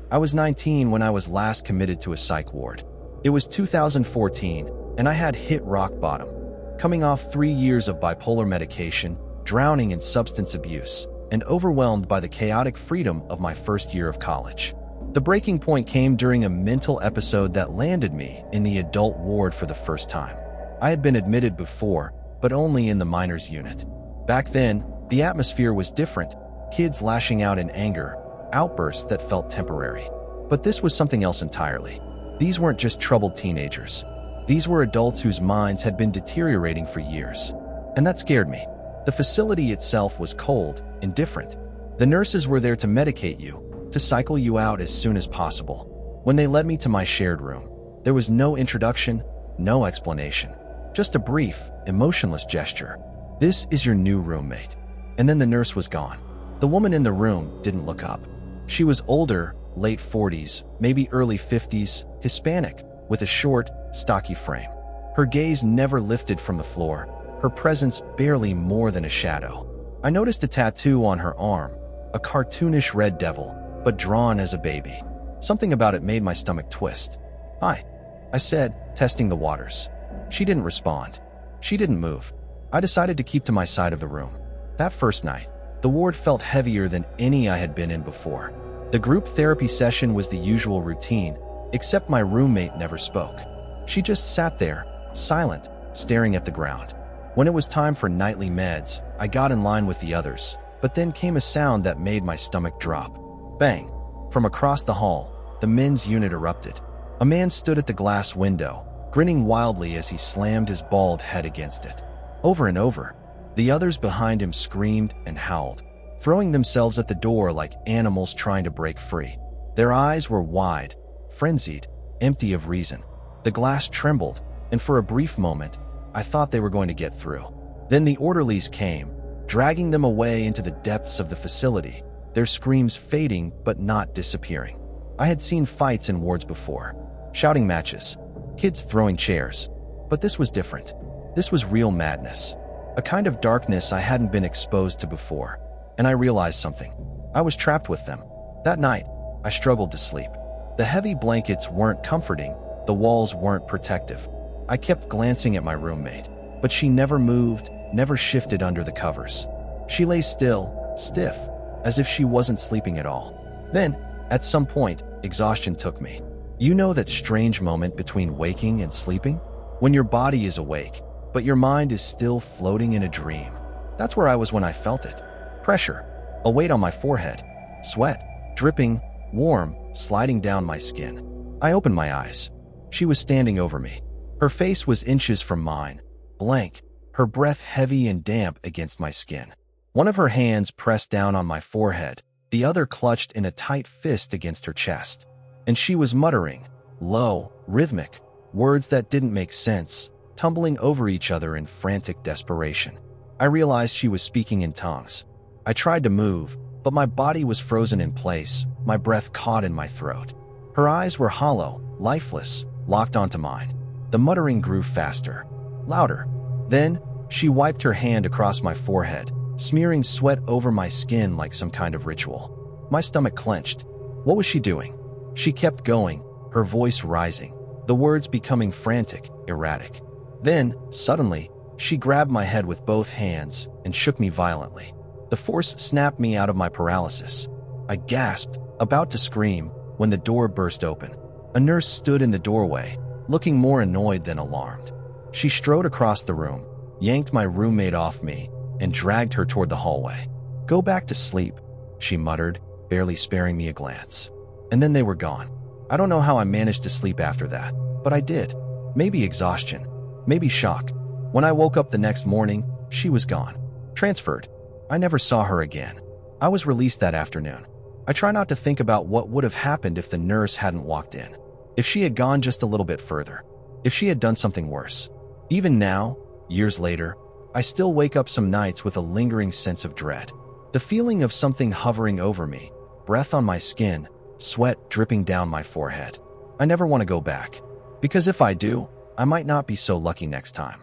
I was 19 when I was last committed to a psych ward. It was 2014, and I had hit rock bottom, coming off 3 years of bipolar medication, drowning in substance abuse, and overwhelmed by the chaotic freedom of my first year of college. The breaking point came during a mental episode that landed me in the adult ward for the first time. I had been admitted before, but only in the minors unit. Back then, the atmosphere was different, kids lashing out in anger, outbursts that felt temporary. But this was something else entirely. These weren't just troubled teenagers. These were adults whose minds had been deteriorating for years. And that scared me. The facility itself was cold, indifferent. The nurses were there to medicate you, to cycle you out as soon as possible. When they led me to my shared room, there was no introduction, no explanation. Just a brief, emotionless gesture. "This is your new roommate." And then the nurse was gone. The woman in the room didn't look up. She was older, late 40s, maybe early 50s, Hispanic, with a short, stocky frame. Her gaze never lifted from the floor, her presence barely more than a shadow. I noticed a tattoo on her arm, a cartoonish red devil, but drawn as a baby. Something about it made my stomach twist. "Hi," I said, testing the waters. She didn't respond. She didn't move. I decided to keep to my side of the room. That first night, the ward felt heavier than any I had been in before. The group therapy session was the usual routine, except my roommate never spoke. She just sat there, silent, staring at the ground. When it was time for nightly meds, I got in line with the others, but then came a sound that made my stomach drop. Bang! From across the hall, the men's unit erupted. A man stood at the glass window, grinning wildly as he slammed his bald head against it. Over and over, the others behind him screamed and howled, throwing themselves at the door like animals trying to break free. Their eyes were wide, frenzied, empty of reason. The glass trembled, and for a brief moment, I thought they were going to get through. Then the orderlies came, dragging them away into the depths of the facility, their screams fading but not disappearing. I had seen fights in wards before, shouting matches, kids throwing chairs. But this was different. This was real madness, a kind of darkness I hadn't been exposed to before. And I realized something. I was trapped with them. That night, I struggled to sleep. The heavy blankets weren't comforting, the walls weren't protective. I kept glancing at my roommate, but she never moved, never shifted under the covers. She lay still, stiff, as if she wasn't sleeping at all. Then, at some point, exhaustion took me. You know that strange moment between waking and sleeping? When your body is awake, but your mind is still floating in a dream. That's where I was when I felt it. Pressure, a weight on my forehead, sweat, dripping, warm, sliding down my skin. I opened my eyes. She was standing over me. Her face was inches from mine, blank, her breath heavy and damp against my skin. One of her hands pressed down on my forehead, the other clutched in a tight fist against her chest. And she was muttering, low, rhythmic, words that didn't make sense, tumbling over each other in frantic desperation. I realized she was speaking in tongues. I tried to move, but my body was frozen in place, my breath caught in my throat. Her eyes were hollow, lifeless, locked onto mine. The muttering grew faster, louder. Then, she wiped her hand across my forehead, smearing sweat over my skin like some kind of ritual. My stomach clenched. What was she doing? She kept going, her voice rising, the words becoming frantic, erratic. Then, suddenly, she grabbed my head with both hands and shook me violently. The force snapped me out of my paralysis. I gasped, about to scream, when the door burst open. A nurse stood in the doorway, looking more annoyed than alarmed. She strode across the room, yanked my roommate off me, and dragged her toward the hallway. "Go back to sleep," she muttered, barely sparing me a glance. And then they were gone. I don't know how I managed to sleep after that, but I did. Maybe exhaustion, maybe shock. When I woke up the next morning, she was gone. Transferred. I never saw her again. I was released that afternoon. I try not to think about what would have happened if the nurse hadn't walked in. If she had gone just a little bit further. If she had done something worse. Even now, years later, I still wake up some nights with a lingering sense of dread. The feeling of something hovering over me, breath on my skin, sweat dripping down my forehead. I never want to go back. Because if I do, I might not be so lucky next time.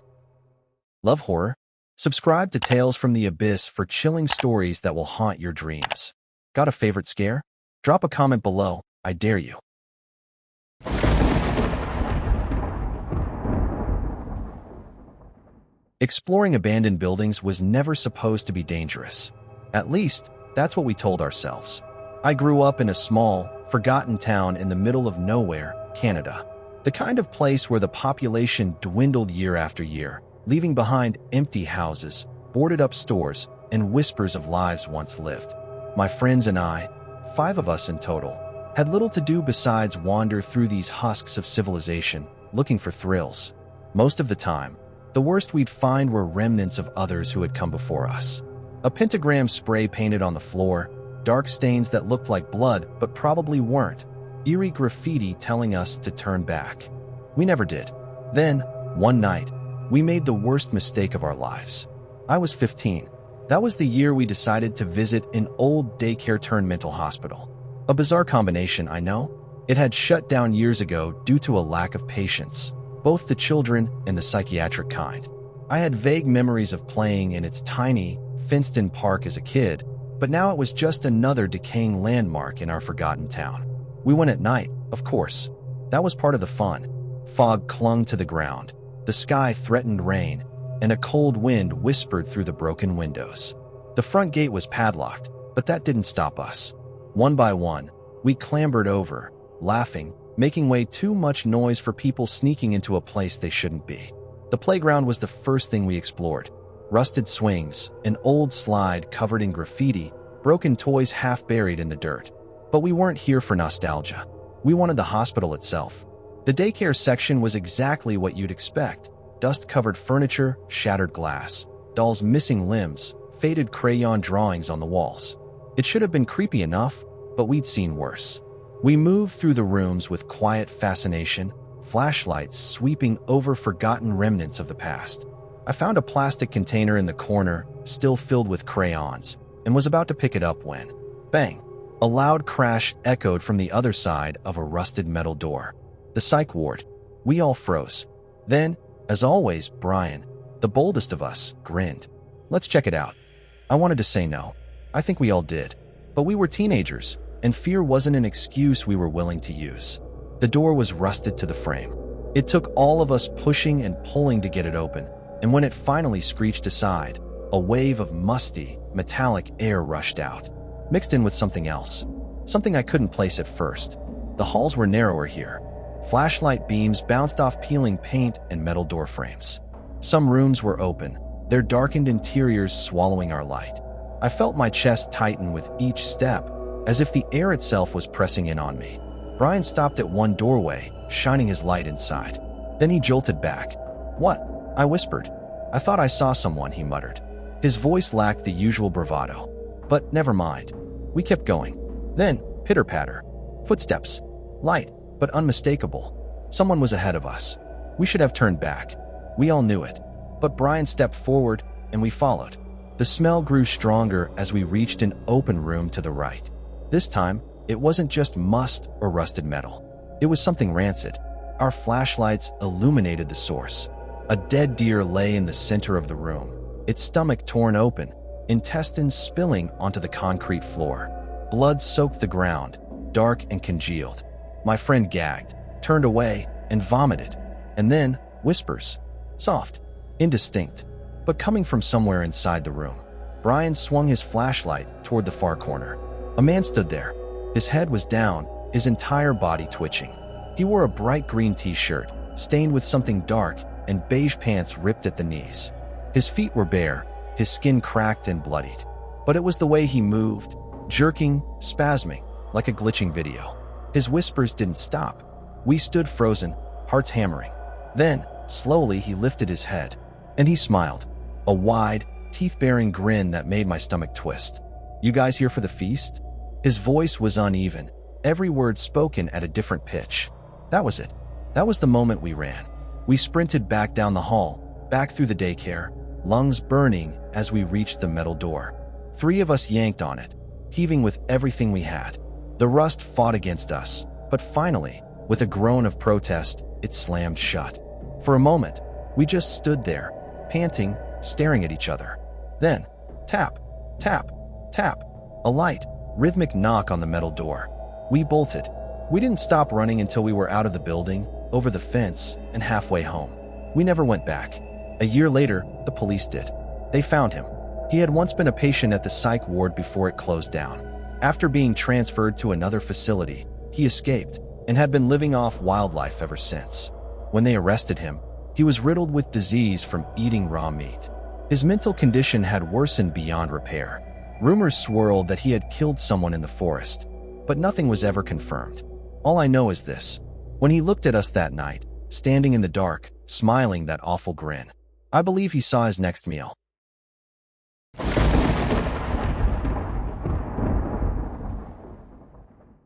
Love horror? Subscribe to Tales from the Abyss for chilling stories that will haunt your dreams. Got a favorite scare? Drop a comment below, I dare you. Exploring abandoned buildings was never supposed to be dangerous. At least, that's what we told ourselves. I grew up in a small, forgotten town in the middle of nowhere, Canada. The kind of place where the population dwindled year after year, leaving behind empty houses, boarded-up stores, and whispers of lives once lived. My friends and I, 5 of us in total, had little to do besides wander through these husks of civilization, looking for thrills. Most of the time, the worst we'd find were remnants of others who had come before us. A pentagram spray painted on the floor, dark stains that looked like blood but probably weren't, eerie graffiti telling us to turn back. We never did. Then, one night, we made the worst mistake of our lives. I was 15. That was the year we decided to visit an old daycare-turned-mental hospital. A bizarre combination, I know. It had shut down years ago due to a lack of patients, both the children and the psychiatric kind. I had vague memories of playing in its tiny, fenced-in park as a kid, but now it was just another decaying landmark in our forgotten town. We went at night, of course. That was part of the fun. Fog clung to the ground, the sky threatened rain, and a cold wind whispered through the broken windows. The front gate was padlocked, but that didn't stop us. One by one, we clambered over, laughing, making way too much noise for people sneaking into a place they shouldn't be. The playground was the first thing we explored. Rusted swings, an old slide covered in graffiti, broken toys half buried in the dirt. But we weren't here for nostalgia. We wanted the hospital itself. The daycare section was exactly what you'd expect. Dust-covered furniture, shattered glass, dolls missing limbs, faded crayon drawings on the walls. It should have been creepy enough, but we'd seen worse. We moved through the rooms with quiet fascination, flashlights sweeping over forgotten remnants of the past. I found a plastic container in the corner, still filled with crayons, and was about to pick it up when, bang, a loud crash echoed from the other side of a rusted metal door. The psych ward. We all froze. Then, as always, Brian, the boldest of us, grinned. Let's check it out. I wanted to say no. I think we all did. But we were teenagers, and fear wasn't an excuse we were willing to use. The door was rusted to the frame. It took all of us pushing and pulling to get it open, and when it finally screeched aside, a wave of musty, metallic air rushed out, mixed in with something else. Something I couldn't place at first. The halls were narrower here. Flashlight beams bounced off peeling paint and metal door frames. Some rooms were open, their darkened interiors swallowing our light. I felt my chest tighten with each step, as if the air itself was pressing in on me. Brian stopped at one doorway, shining his light inside. Then he jolted back. "What?" I whispered. "I thought I saw someone," he muttered. His voice lacked the usual bravado. But never mind. We kept going. Then, pitter-patter. Footsteps. Light, but unmistakable. Someone was ahead of us. We should have turned back. We all knew it. But Brian stepped forward, and we followed. The smell grew stronger as we reached an open room to the right. This time, it wasn't just must or rusted metal. It was something rancid. Our flashlights illuminated the source. A dead deer lay in the center of the room, its stomach torn open, intestines spilling onto the concrete floor. Blood soaked the ground, dark and congealed. My friend gagged, turned away, and vomited. And then, whispers. Soft, indistinct, but coming from somewhere inside the room. Brian swung his flashlight toward the far corner. A man stood there. His head was down, his entire body twitching. He wore a bright green t-shirt, stained with something dark, and beige pants ripped at the knees. His feet were bare, his skin cracked and bloodied. But it was the way he moved, jerking, spasming, like a glitching video. His whispers didn't stop. We stood frozen, hearts hammering. Then, slowly, he lifted his head, and he smiled. A wide, teeth-baring grin that made my stomach twist. "You guys here for the feast?" His voice was uneven, every word spoken at a different pitch. That was it. That was the moment we ran. We sprinted back down the hall, back through the daycare, lungs burning as we reached the metal door. 3 of us yanked on it, heaving with everything we had. The rust fought against us, but finally, with a groan of protest, it slammed shut. For a moment, we just stood there, panting, staring at each other. Then, tap, tap, tap, a light, rhythmic knock on the metal door. We bolted. We didn't stop running until we were out of the building, over the fence, and halfway home. We never went back. A year later, the police did. They found him. He had once been a patient at the psych ward before it closed down. After being transferred to another facility, he escaped and had been living off wildlife ever since. When they arrested him, he was riddled with disease from eating raw meat. His mental condition had worsened beyond repair. Rumors swirled that he had killed someone in the forest, but nothing was ever confirmed. All I know is this: when he looked at us that night, standing in the dark, smiling that awful grin, I believe he saw his next meal.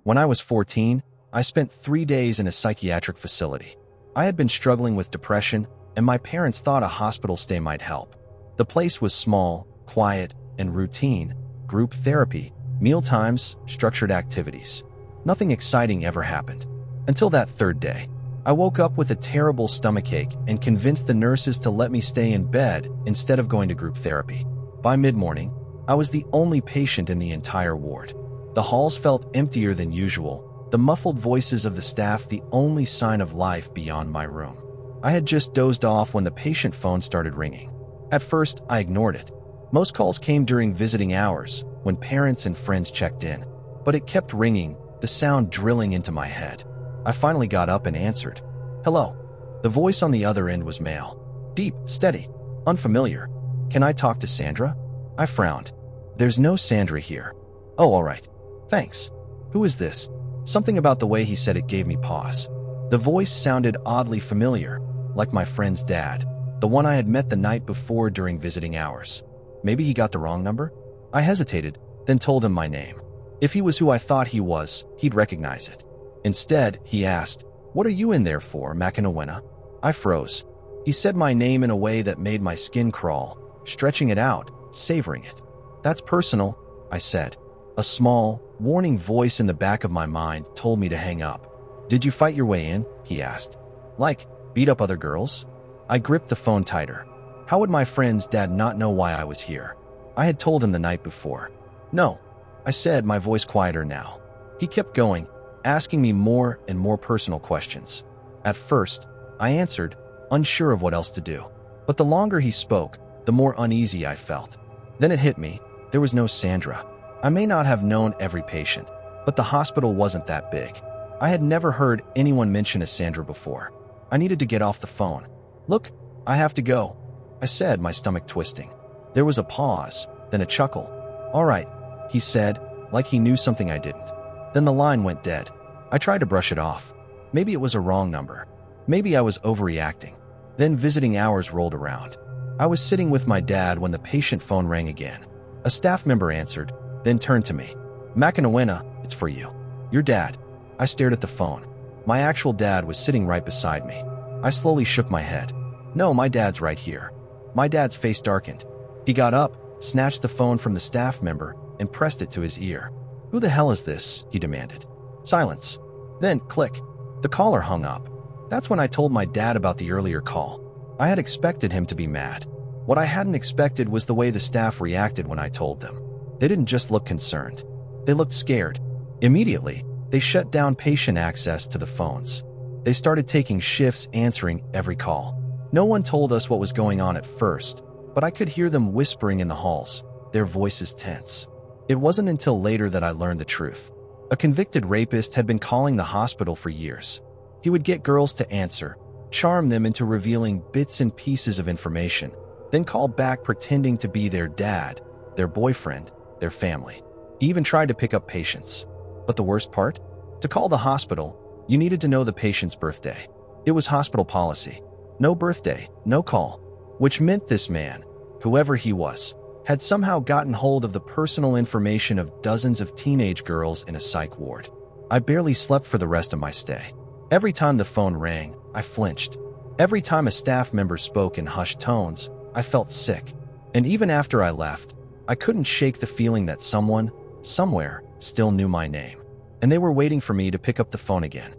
When I was 14, I spent 3 days in a psychiatric facility. I had been struggling with depression, and my parents thought a hospital stay might help. The place was small, quiet, and routine: group therapy, meal times, structured activities. Nothing exciting ever happened. Until that third day. I woke up with a terrible stomachache and convinced the nurses to let me stay in bed instead of going to group therapy. By mid-morning, I was the only patient in the entire ward. The halls felt emptier than usual, the muffled voices of the staff the only sign of life beyond my room. I had just dozed off when the patient phone started ringing. At first, I ignored it. Most calls came during visiting hours, when parents and friends checked in. But it kept ringing, the sound drilling into my head. I finally got up and answered. "Hello." The voice on the other end was male. Deep, steady, unfamiliar. "Can I talk to Sandra?" I frowned. "There's no Sandra here." "Oh, all right. Thanks. Who is this?" Something about the way he said it gave me pause. The voice sounded oddly familiar, like my friend's dad, the one I had met the night before during visiting hours. Maybe he got the wrong number? I hesitated, then told him my name. If he was who I thought he was, he'd recognize it. Instead, he asked, "What are you in there for, Makanawena?" I froze. He said my name in a way that made my skin crawl, stretching it out, savoring it. "That's personal," I said. A small, warning voice in the back of my mind told me to hang up. "Did you fight your way in?" he asked. "Like, beat up other girls?" I gripped the phone tighter. How would my friend's dad not know why I was here? I had told him the night before. "No," I said, my voice quieter now. He kept going, asking me more and more personal questions. At first, I answered, unsure of what else to do. But the longer he spoke, the more uneasy I felt. Then it hit me. There was no Sandra. I may not have known every patient, but the hospital wasn't that big. I had never heard anyone mention a Sandra before. I needed to get off the phone. "Look, I have to go," I said, my stomach twisting. There was a pause, then a chuckle. "All right," he said, like he knew something I didn't. Then the line went dead. I tried to brush it off. Maybe it was a wrong number. Maybe I was overreacting. Then visiting hours rolled around. I was sitting with my dad when the patient phone rang again. A staff member answered, then turned to me. "Makanawena, it's for you. Your dad." I stared at the phone. My actual dad was sitting right beside me. I slowly shook my head. "No, my dad's right here." My dad's face darkened. He got up, snatched the phone from the staff member, and pressed it to his ear. "Who the hell is this?" he demanded. Silence. Then, click. The caller hung up. That's when I told my dad about the earlier call. I had expected him to be mad. What I hadn't expected was the way the staff reacted when I told them. They didn't just look concerned. They looked scared. Immediately, they shut down patient access to the phones. They started taking shifts answering every call. No one told us what was going on at first, but I could hear them whispering in the halls, their voices tense. It wasn't until later that I learned the truth. A convicted rapist had been calling the hospital for years. He would get girls to answer, charm them into revealing bits and pieces of information, then call back pretending to be their dad, their boyfriend, their family. He even tried to pick up patients. But the worst part? To call the hospital, you needed to know the patient's birthday. It was hospital policy. No birthday, no call. Which meant this man, whoever he was, had somehow gotten hold of the personal information of dozens of teenage girls in a psych ward. I barely slept for the rest of my stay. Every time the phone rang, I flinched. Every time a staff member spoke in hushed tones, I felt sick. And even after I left, I couldn't shake the feeling that someone, somewhere, still knew my name. And they were waiting for me to pick up the phone again.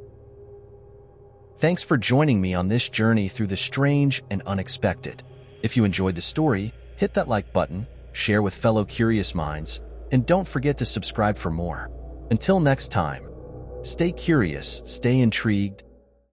Thanks for joining me on this journey through the strange and unexpected. If you enjoyed the story, hit that like button, share with fellow curious minds, and don't forget to subscribe for more. Until next time. Stay curious, stay intrigued,